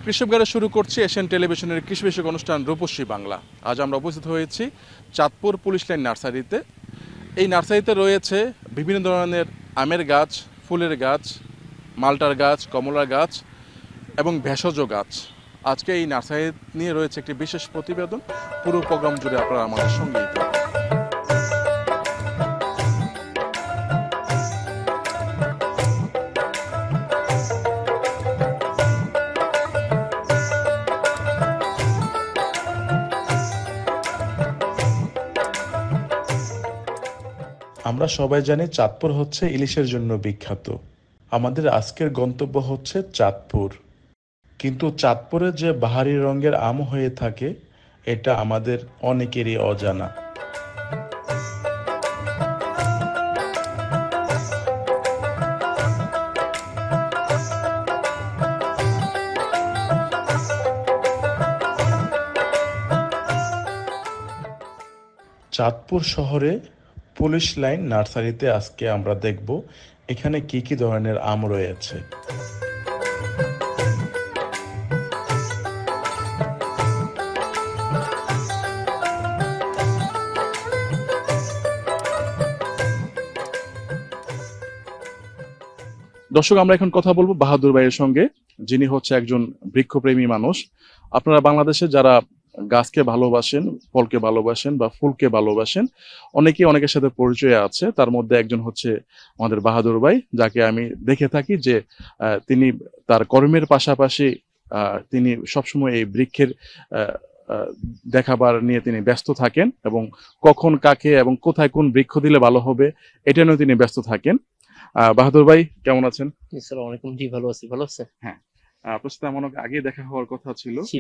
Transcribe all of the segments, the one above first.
কৃষক গাড়ি শুরু করছি এশিয়ান টেলিভিশনের কৃষি বিষয়ক অনুষ্ঠান রূপশ্রী বাংলা। আজ আমরা উপস্থিত হয়েছি চাঁদপুর পুলিশ লাইন নার্সারিতে। এই নার্সারিতে রয়েছে বিভিন্ন ধরনের আমের গাছ, ফুলের গাছ, মালটার গাছ, কমলার গাছ এবং ভেষজ গাছ। আজকে এই নার্সারি নিয়ে রয়েছে একটি বিশেষ প্রতিবেদন। পুরো প্রোগ্রাম জুড়ে আপনারা আমাদের সঙ্গেই থাকুন। আমরা সবাই জানি চাঁদপুর হচ্ছে ইলিশের জন্য বিখ্যাত। আমাদের আজকের গন্তব্য হচ্ছে চাঁদপুর। কিন্তু চাঁদপুরে যে বাহারি রঙের আম হয়ে থাকে এটা আমাদের অনেকেরই অজানা। চাঁদপুর শহরে পুলিশ লাইন নার্সারিতে আজকে আমরা দেখব এখানে কি কি ধরনের আম রয়েছে। দর্শক, আমরা এখন কথা বলবো বাহাদুর ভাইয়ের সঙ্গে, যিনি হচ্ছে একজন বৃক্ষপ্রেমী মানুষ। আপনারা বাংলাদেশে যারা গাছকে ভালোবাসেন, ফলকে ভালোবাসেন বা ফুলকে ভালোবাসেন, অনেকের সাথে পরিচয় আছে। তার মধ্যে একজন হচ্ছে আমাদের বাহাদুর ভাই, যাকে আমি দেখে থাকি যে তিনি তার কর্মের পাশাপাশি তিনি সবসময় এই বৃক্ষের দেখাবার নিয়ে তিনি ব্যস্ত থাকেন এবং কখন কাকে এবং কোথায় কোন বৃক্ষ দিলে ভালো হবে এটা নিয়ে তিনি ব্যস্ত থাকেন। বাহাদুর ভাই কেমন আছেন? আসসালামু আলাইকুম। জি, ভালো আছি। ভালো আছেন? হ্যাঁ, আপনার সাথে আমার আগে দেখা হওয়ার কথা ছিল। জি,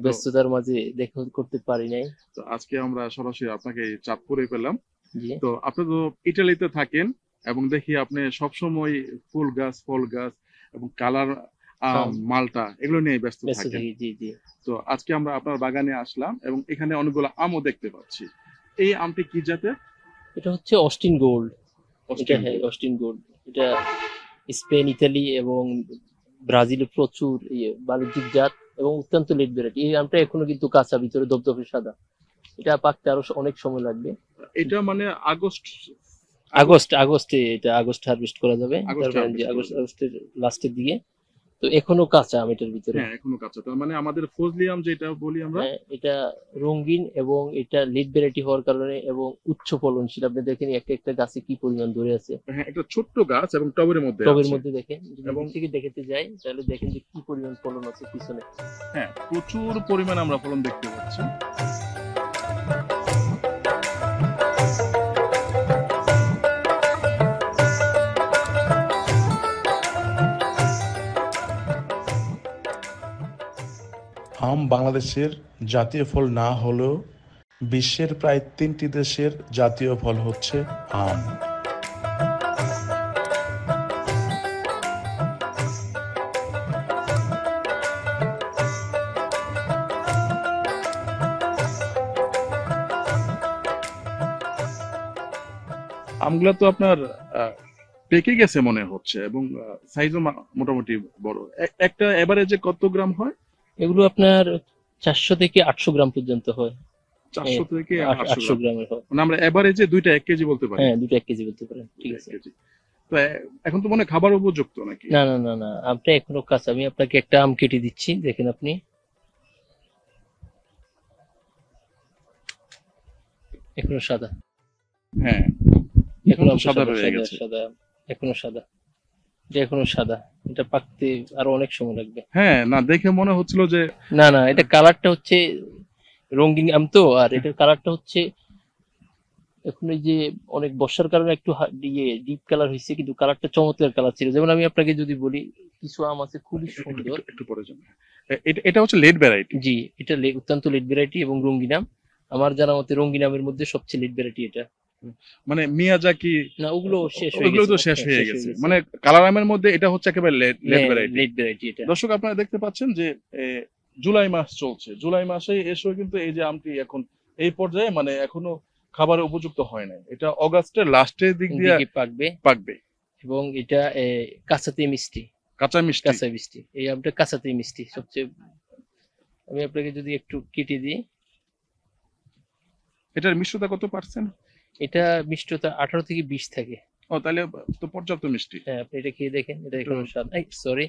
ব্যস্ততার মাঝে দেখা করতে পারি নাই। তো আজকে আমরা সরাসরি আপনাকে চাঁদপুরে পেলাম। জি। তো আপনি তো ইটালিতে থাকেন এবং দেখি আপনি সবসময় ফুল গাছ, ফল গাছ এবং কালার মালটা এগুলো নিয়ে ব্যস্ত থাকেন। জি জি। তো আজকে আমরা আপনার বাগানে আসলাম এবং এখানে অনেকগুলো আমও দেখতে পাচ্ছি। এই আমটি কি জাতের? এটা হচ্ছে অস্টিন গোল্ড। Austin Gold. এটা স্পেন, ইতালি এবং ব্রাজিলে প্রচুর বাণিজ্যিক জাত এবং অত্যন্ত লেট ভ্যারাইটি। এই আমটা এখনো কিন্তু কাঁচা, ভিতরে ধবধবে সাদা। এটা পাকতে আরো অনেক সময় লাগবে। এটা মানে আগস্টে এটা হারভেস্ট করা যাবে। আগস্টের লাস্টের দিকে। তো এখনো কাঁচা আম এটার ভিতরে। হ্যাঁ, এখনো কাঁচা। তার মানে আমাদের ফজলি আম যেটা বলি আমরা, এটা রঙিন এবং এটা লিড ভ্যারাইটি হওয়ার কারণে এবং উচ্চ ফলনশীল। আপনি দেখেন একটা গাছে কি পরিমাণ ধরে আছে। হ্যাঁ, একটা ছোট্ট গাছ এবং টবের মধ্যে দেখেন, যদি থেকে দেখতে যাই তাহলে দেখেন যে কি পরিমাণ ফলন আছে পিছনে। হ্যাঁ, প্রচুর পরিমাণ আমরা ফলন দেখতে পাচ্ছি। আম বাংলাদেশের জাতীয় ফল না হলেও বিশ্বের প্রায় 3টি দেশের জাতীয় ফল হচ্ছে আম। আমগুলা তো আপনার পেকে গেছে মনে হচ্ছে এবং সাইজও মোটামুটি বড়। একটা এভারেজে কত গ্রাম হয়? এগুলো আপনার 400 থেকে 800 গ্রাম পর্যন্ত হয়। 400 থেকে 800 গ্রামের হয়। মানে আমরা এভারেজে দুইটা 1 কেজি বলতে পারি। হ্যাঁ, দুইটা 1 কেজি বলতে পারেন। ঠিক আছে। তো এখন তো মনে খাবার উপযুক্ত নাকি? না না না না, আমটা এখনো কাঁচা। আমি আপনাকে একটা আম কেটে দিচ্ছি, দেখেন আপনি। এখনো সাদা। হ্যাঁ, এখনো সাদা রয়ে গেছে। এখনো সাদা। এটা এখনো সাদা। এটা পাকতে আরো অনেক সময় লাগবে। হ্যাঁ, না দেখে মনে হচ্ছিল যে না, এটা কালারটা হচ্ছে রঙিন আম তো, আর এটার কালারটা হচ্ছে এখন এই যে অনেক বর্ষার কারণে একটু ডিপ কালার হয়েছে, কিন্তু কালারটা চমৎকার কালার ছিল। যেমন আমি আপনাকে যদি বলি, কিছু আম আছে খুবই সুন্দর। একটু পরে যাবে। এটা হচ্ছে লেট ভ্যারাইটি। জি, এটা অত্যন্ত লেট ভ্যারাইটি এবং রঙিন আম। আমার জানা মতে রঙিন আমের মধ্যে সবচেয়ে লেট ভ্যারাইটি এটা। মানে মিয়াজাকি না, ওগুলো তো শেষ হয়ে গেছে। মানে কালার আমের মধ্যে এটা হচ্ছে একেবারে লেট ভ্যারাইটি। এটা দর্শক, আপনারা দেখতে পাচ্ছেন যে জুলাই মাস চলছে। জুলাই মাসে এসেও কিন্তু এই যে আমটি এখন এই পর্যায়ে মানে এখনো খাবারের উপযুক্ত হয় না। এটা অগাস্টের লাস্টের দিক দিয়ে পাকবে এবং এটা কাঁচাতে মিষ্টি। কাঁচা মিষ্টি। কাঁচা মিষ্টি, এই আমটা কাঁচাতেই মিষ্টি সবচেয়ে। আমি আপনাকে যদি একটু কেটে দিই, এটার মিষ্টতা কত পার্সেন্ট? এটা মিষ্টতা 18 থেকে 20 থাকে। ও তাহলে তো পর্যাপ্ত মিষ্টি। হ্যাঁ, আপনি এটা খেয়ে দেখেন, এটা এখনো স্বাদ, এই সরি,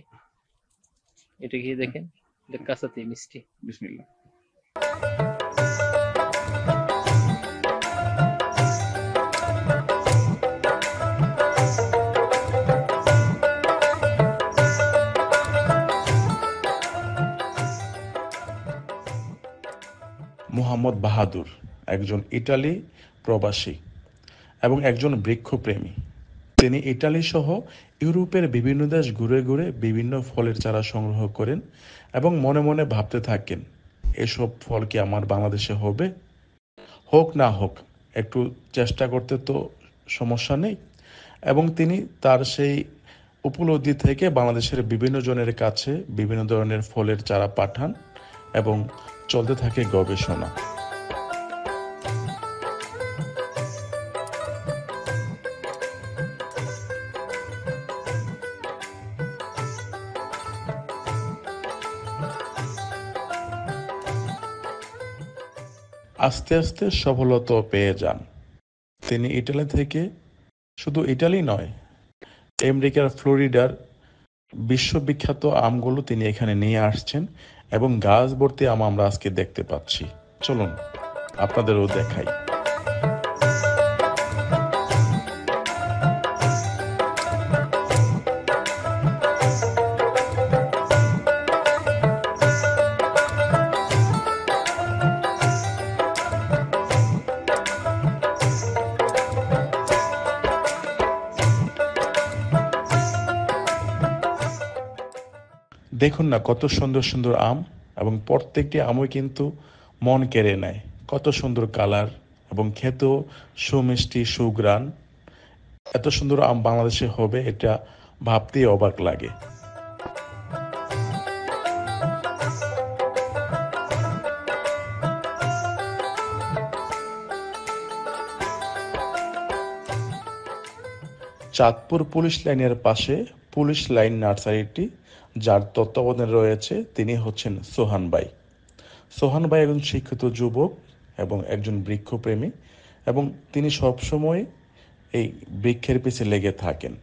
এটা খেয়ে দেখেন, এটা কাঁচাতেই মিষ্টি। বিসমিল্লাহ। মোহাম্মদ বাহাদুর একজন ইটালি প্রবাসী এবং একজন বৃক্ষপ্রেমী। তিনি ইটালি সহ ইউরোপের বিভিন্ন দেশ ঘুরে ঘুরে বিভিন্ন ফলের চারা সংগ্রহ করেন এবং মনে মনে ভাবতে থাকেন, এসব ফল কি আমার বাংলাদেশে হবে? হোক না হোক, একটু চেষ্টা করতে তো সমস্যা নেই। এবং তিনি তার সেই উপলব্ধি থেকে বাংলাদেশের বিভিন্ন জনের কাছে বিভিন্ন ধরনের ফলের চারা পাঠান এবং চলতে থাকে গবেষণা। আস্তে আস্তে সফলতা পেয়ে যান। তিনি ইটালি থেকে, শুধু ইটালি নয়, আমেরিকার ফ্লোরিডার বিশ্ববিখ্যাত আমগুলো তিনি এখানে নিয়ে আসছেন এবং গাছ ভর্তি আম আমরা আজকে দেখতে পাচ্ছি। চলুন আপনাদেরও দেখাই। দেখুন না কত সুন্দর সুন্দর আম, এবং প্রত্যেকটি আমই কিন্তু মন কেড়ে নেয়। কত সুন্দর কালার এবং খেতেও সুমিষ্টি সুঘ্রাণ। এত সুন্দর আম বাংলাদেশে হবে এটা ভাবতেই অবাক লাগে। চাঁদপুর পুলিশ লাইনের পাশে পুলিশ লাইন নার্সারিটি, যার তত্ত্বাবধানে রয়েছে তিনি হচ্ছেন সোহান ভাই। সোহান ভাই একজন শিক্ষিত যুবক এবং একজন বৃক্ষপ্রেমী, এবং তিনি সবসময় এই বৃক্ষের পিছে লেগে থাকেন।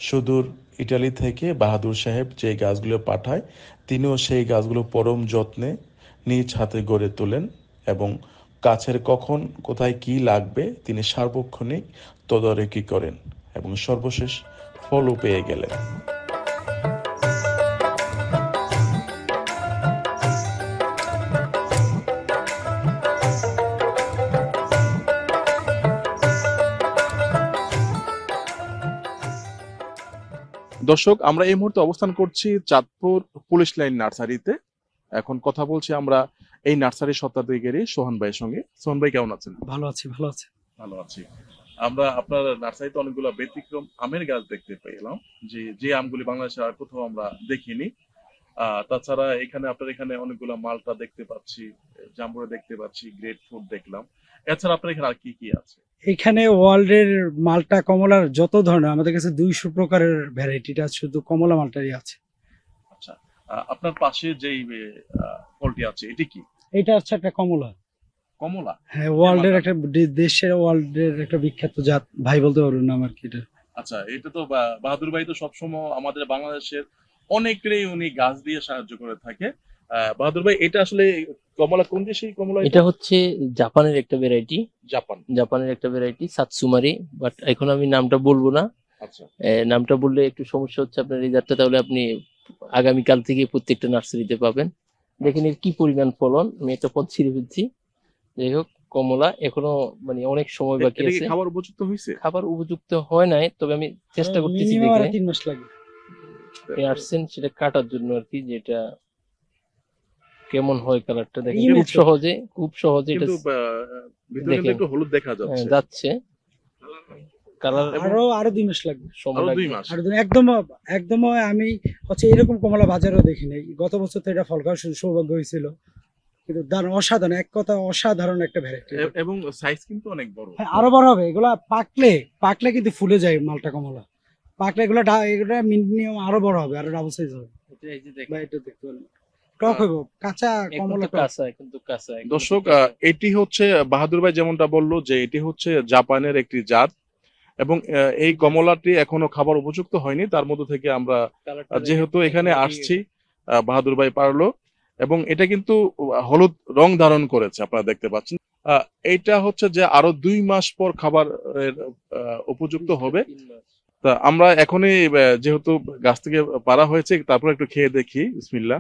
সুদূর ইটালি থেকে বাহাদুর সাহেব যে গাছগুলো পাঠায়, তিনিও সেই গাছগুলো পরম যত্নে নিজ হাতে গড়ে তোলেন এবং গাছের কখন কোথায় কি লাগবে তিনি সার্বক্ষণিক তদারকি করেন এবং সর্বশেষ ফলও পেয়ে গেলেন। দর্শক, আমরা এই মুহূর্তে অবস্থান করছি চাঁদপুর পুলিশ লাইন নার্সারিতে। এখন কথা বলছি আমরা এই নার্সারির স্বত্বাধিকারী সোহান ভাইয়ের সঙ্গে। সোহান ভাই কেমন আছেন? ভালো আছি, ভালো আছি। ভালো আছি। আমরা আপনার নার্সারিতে অনেকগুলো ব্যতিক্রম আমের গাছ দেখতে পেলাম, যে আমগুলি বাংলাদেশে আর কোথাও আমরা দেখিনি। তাছাড়া আপনার এখানে অনেকগুলো মালটা দেখতে পাচ্ছি, জাম্বুরা দেখতে পাচ্ছি, গ্রেট ফ্রুট দেখলাম। এছাড়া আপনার এখানে আর কি কি আছে? এখানে ওয়ার্ল্ডের মালটা কমলার যত ধরনের, আমাদের কাছে 200 প্রকারের ভ্যারাইটিটা শুধু কমলা মালটারই আছে। আচ্ছা, আপনার পাশে যেই ফলটি আছে এটি কি? এটা হচ্ছে একটা কমলা। কমলা? হ্যাঁ, ওয়ার্ল্ডের একটা ওয়ার্ল্ডের একটা বিখ্যাত জাত, ভাই বলতে পারবেন না আমার কি এটা। আচ্ছা, এটা তো বাহাদুর ভাই তো সবসময় আমাদের বাংলাদেশের অনেকেরই উনি গাছ দিয়ে সাহায্য করে থাকে। বাহাদুর ভাই, এটা আসলে কমলা কোন দেশি কমলা? এটা হচ্ছে জাপানের একটা ভ্যারাইটি, জাপানের একটা ভ্যারাইটি সাতসুমারি, বাট এখন আমি নামটা বলবো না। আচ্ছা, নামটা বললে একটু সমস্যা হচ্ছে আপনার রেজাল্টটা, তাহলে আপনি আগামীকাল থেকে প্রত্যেকটা নার্সারিতে পাবেন। দেখেন এর কি পরিমাণ ফলন, আমি একটা পথ ছিঁড়ে ফেলছি। যাই হোক, কমলা এখনো মানে অনেক সময় বাকি এটা কি আছে। খাবার উপযুক্ত হয়েছে? খাবার উপযুক্ত হয় নাই, তবে আমি চেষ্টা করতেছি। মিনিমাম আর দেখে 3 মাস লাগবে। আপনি আসছেন সেটা কাটার জন্য আর কি, যেটা কেমন হয় কালারটা দেখেন। খুব সহজে এটা কিন্তু ভিতরে কিন্তু একটু হলুদ দেখা যাচ্ছে। যাচ্ছে কালার। আরো 2 মাস লাগবে। আরো 2 মাস? আর একদম আমি হচ্ছে এরকম কমলা বাজারেও দেখি নাই। গত বছর তো এটা ফল খাওয়ার সৌভাগ্য হয়েছিল, কিন্তু অসাধারণ, এক কথা অসাধারণ একটা ভ্যারাইটি। এবং সাইজ কিন্তু অনেক বড়। হ্যাঁ, আরো বড় হবে। এগুলা পাকলে কিন্তু ফুলে যায় মালটা কমলা। পাকলে এগুলো মিনিমাম আরো বড় হবে, আরো ডাবল সাইজ হবে। এই যে দেখেন, বা এটা দেখতে পারেন, টক হবে, কাঁচা এখন কমলা তো টক। কাঁচা, এখন তো কাঁচা একদম দর্শক, কাঁচা। এটি হচ্ছে বাহাদুর ভাই যেমনটা বললো যে এটি হচ্ছে জাপানের একটি জাত, এবং এই কমলাটি এখনো খাবার উপযুক্ত হয়নি। তার মধ্যে থেকে আমরা কালারটা যেহেতু দেখেন, এখানে একেবারেই আসছি, বাহাদুর ভাই পারলো, এবং এটা কিন্তু হলুদ রং ধারণ করেছে, আপনারা দেখতে পাচ্ছেন। এইটা হচ্ছে যে আরো 2 মাস পর খাবার উপযুক্ত হবে। 3 মাস। তা আমরা এখনই যেহেতু গাছ থেকে পাড়া হয়েছে, তারপর একটু খেয়ে দেখি, বিসমিল্লাহ।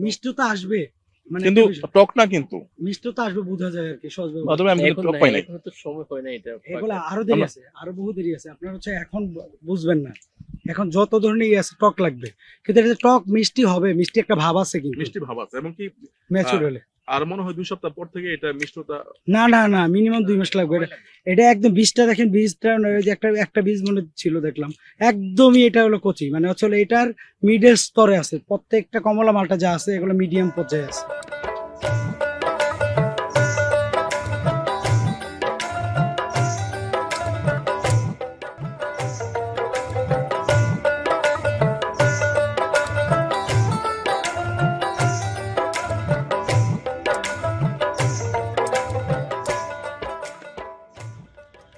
মিষ্টতা আসবে, মানে কিন্তু একটা বিষয়, টক না, কিন্তু মিষ্টতা আসবে বোঝা যায় আর কি সহজভাবে। বাহাদুর ভাই আমি কিন্তু এখন টক নাই, পাই নাই। এখন তো সময় হয় না এটা এগুলো পাকার। আরো দেরি আমরা- আছে, আরো বহু দেরি আছে। আপনার হচ্ছে এখন বুঝবেন না, এখন যত ধরনের আছে টক লাগবে, কিন্তু এটা যে টক মিষ্টি হবে, মিষ্টি একটা ভাব আছে কিন্তু মিষ্টি ভাব আছে, এবং কি ম্যাচুর হলে। আর মনে হয় 2 সপ্তাহ পর থেকে এটা মিষ্টতা। না না না, মিনিমাম 2 মাস লাগবে। এটা একদম বীজটা দেখেন, বীজটা ওই যে একটা বীজ মনে ছিল দেখলাম, একদমই এটা হলো কচি, মানে হচ্ছে হলো এটার মিডল স্তরে আছে। প্রত্যেকটা কমলা মালটা যা আছে এগুলো মিডিয়াম পর্যায়ে আছে।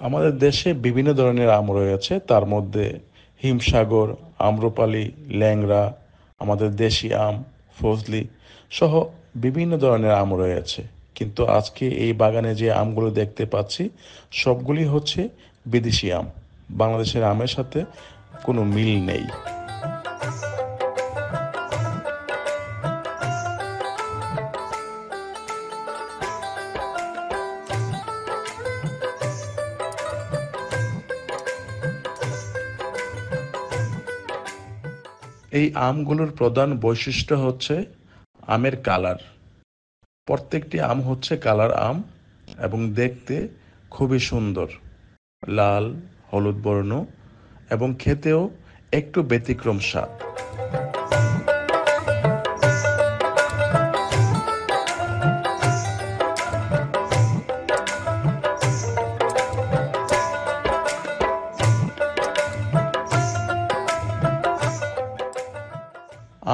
আমাদের দেশে বিভিন্ন ধরনের আম রয়েছে, তার মধ্যে হিমসাগর, আম্রপালি, ল্যাংড়া, আমাদের দেশি আম, ফজলি সহ বিভিন্ন ধরনের আম রয়েছে। কিন্তু আজকে এই বাগানে যে আমগুলো দেখতে পাচ্ছি সবগুলি হচ্ছে বিদেশি আম। বাংলাদেশের আমের সাথে কোনো মিল নেই। এই আমগুলোর প্রধান বৈশিষ্ট্য হচ্ছে আমের কালার। প্রত্যেকটি আম হচ্ছে কালার আম এবং দেখতে খুবই সুন্দর, লাল হলুদ বর্ণ, এবং খেতেও একটু ব্যতিক্রম স্বাদ।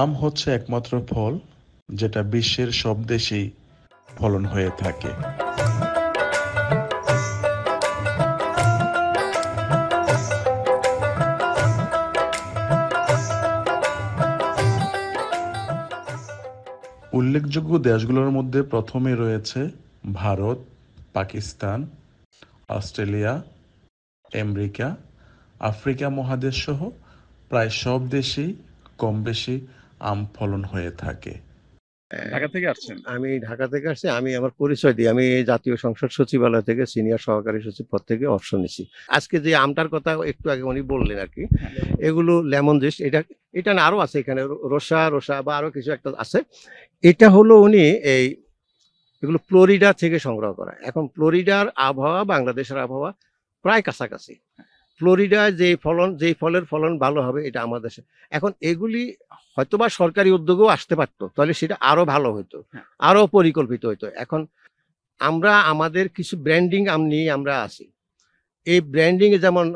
আম হচ্ছে একমাত্র ফল যেটা বিশ্বের সব দেশেই ফলন হয়ে থাকে। উল্লেখযোগ্য দেশগুলোর মধ্যে প্রথমে রয়েছে Bharat, Pakistan, Australia, America, Africa মহাদেশ সহ প্রায় সব দেশেই কম বেশি আম ফলন হয়ে থাকে। ঢাকা থেকে আসছেন? আমি ঢাকা থেকে আসছি। আমি আমার পরিচয় দিই, আমি জাতীয় সংসদ সচিবালয় থেকে সিনিয়র সহকারী সচিব পদ থেকে অবসর নিছি। আজকে যে আমটার কথা একটু আগে উনি বললেন আর কি, এগুলো লেমন জুস, এটা না আরো আছে এখানে, রসা বা আরো কিছু একটা আছে। এটা হলো উনি এগুলো ফ্লোরিডা থেকে সংগ্রহ করা। এখন ফ্লোরিডার আবহাওয়া বাংলাদেশের আবহাওয়া প্রায় কাছাকাছি। ফ্লোরিডায় যে ফলের ফলন ভালো হবে এটা আমাদের দেশে। এখন এগুলি হয়তোবা সরকারি উদ্যোগেও আসতে পারতো, তাহলে সেটা আরো ভালো হতো, আরো পরিকল্পিত হতো। এখন আমরা আমাদের কিছু ব্র্যান্ডিং আম নিয়ে আমরা আছি। এই ব্র্যান্ডিং এ যেমন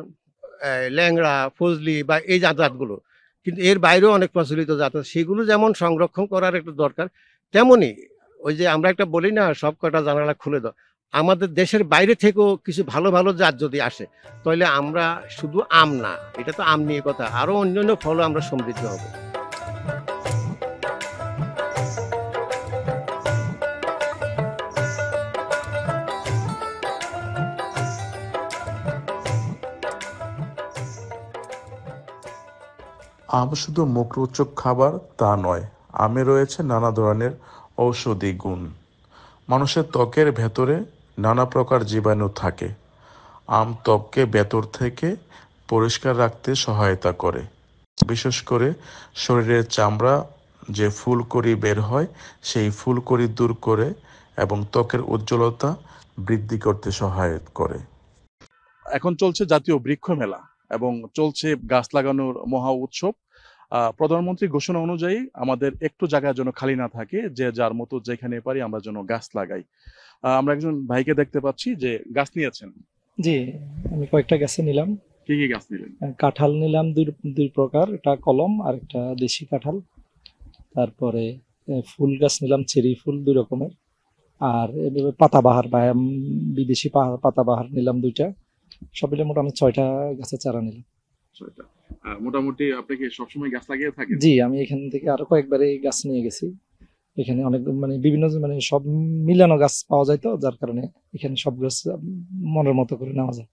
ল্যাংড়া, ফজলি বা এই জাতগুলো, কিন্তু এর বাইরেও অনেক প্রচলিত জাত আছে, সেগুলো যেমন সংরক্ষণ করার একটা দরকার, তেমনি ওই যে আমরা একটা বলি না, সব কটা জানালা খুলে দাও, আমাদের দেশের বাইরে থেকেও কিছু ভালো ভালো জাত যদি আসে, তাহলে আমরা শুধু আম না, এটা তো আম নিয়ে কথা, আরো অন্যান্য ফলও আমরা সমৃদ্ধ হব। আম শুধু মুখরোচক খাবার তা নয়, আমে রয়েছে নানা ধরনের ঔষধি গুণ। মানুষের ত্বকের ভেতরে নানা প্রকার জীবাণু থাকে। আম ত্বককে ভেতর থেকে পরিষ্কার রাখতে সহায়তা করে। বিশেষ করে শরীরের চামড়া যে ফুলকড়ি বের হয় সেই ফুলকড়ি দূর করে এবং ত্বকের উজ্জ্বলতা বৃদ্ধি করতে সহায়তা করে। এখন চলছে জাতীয় বৃক্ষ মেলা এবং চলছে গাছ লাগানোর মহা উৎসব। প্রধানমন্ত্রী ঘোষণা অনুযায়ী আমাদের একটু জায়গা যেন খালি না থাকে, যে যার মতো যেখানে পারি আমরা যেন গাছ লাগাই। আমরা একজন ভাইকে দেখতে পাচ্ছি যে গাছ নিয়েছেন। জি, আমি কয়েকটা গাছে নিলাম। কি কি গাছ নিলেন? কাঁঠাল নিলাম দুই প্রকার, একটা কলম আর একটা দেশি কাঁঠাল। তারপরে ফুল গাছ নিলাম, চেরি ফুল 2 রকমের। আর এভাবে পাতাবাহার বা বিদেশি পাতাবাহার নিলাম 2টা। সব মিলে মোটামুটি 6টা গাছের চারা নিলাম। ছয়টা। মোটামুটি আপনি কি সবসময় গাছ লাগিয়ে থাকেন? জি, আমি এখান থেকে আরো কয়েকবারে গাছ নিয়ে গেছি। এখানে অনেক মানে বিভিন্ন মানে সব মিলানো গাছ পাওয়া যায়, তো যার কারণে এখানে সব গাছ মনের মতো করে নেওয়া যায়।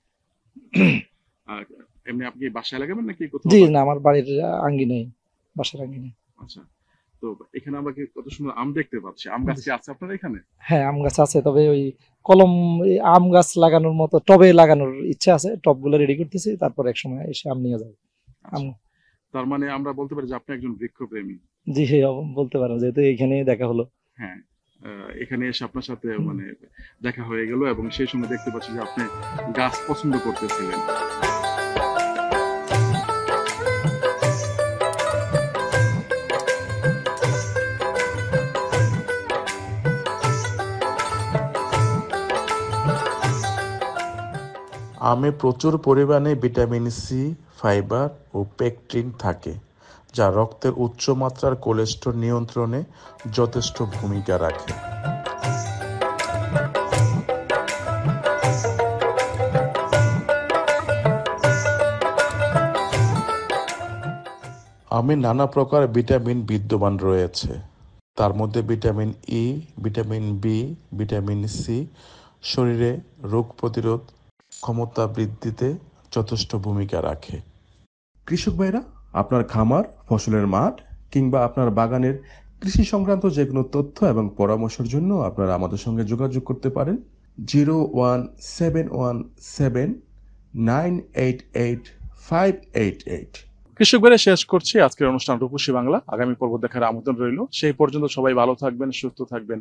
আর এমনি আপনি কি বাসায় লাগাবেন নাকি কোথাও? জি না, আমার বাড়ির আঙ্গিনায়, বাসার আঙ্গিনায়। আচ্ছা, তো এখানে আমরা কি কত সুন্দর আম দেখতে পাচ্ছি। আম গাছ কি আছে আপনার এখানে? হ্যাঁ, আম গাছ আছে, তবে ওই কলম এই আম গাছ লাগানোর মতো টবে লাগানোর ইচ্ছা আছে। টবগুলো রেডি করতেছি, তারপর এক সময় এসে আম নিয়ে যাবো। আচ্ছা, তার মানে আমরা বলতে পারি যে আপনি একজন বৃক্ষপ্রেমী। জি, বলতে পারো, যেহেতু এখানে দেখা হলো। হ্যাঁ, এখানে এসে আপনার সাথে মানে দেখা হয়ে গেল এবং সেই সময় দেখতে পাচ্ছি যে আপনি গাছ পছন্দ করতেছিলেন। আমে প্রচুর পরিমাণে ভিটামিন সি, ফাইবার ও পেকট্রিন থাকে, যা রক্তের উচ্চ মাত্রার কোলেস্টেরল নিয়ন্ত্রণে যথেষ্ট ভূমিকা রাখে। আমে নানা প্রকার ভিটামিন বিদ্যমান রয়েছে। তার মধ্যে vitamin E, vitamin B, vitamin C শরীরে রোগ প্রতিরোধ ক্ষমতা বৃদ্ধিতে যথেষ্ট ভূমিকা রাখে। কৃষক ভাইরা, আপনার খামার, ফসলের মাঠ কিংবা আপনার বাগানের কৃষি সংক্রান্ত যে কোনো তথ্য এবং পরামর্শের জন্য আপনারা আমাদের সঙ্গে যোগাযোগ করতে পারেন 01717988588। কৃষক ভাইরা, শেষ করছি আজকের অনুষ্ঠান রূপসী বাংলা। আগামী পর্ব দেখার আমন্ত্রণ রইল। সেই পর্যন্ত সবাই ভালো থাকবেন, সুস্থ থাকবেন।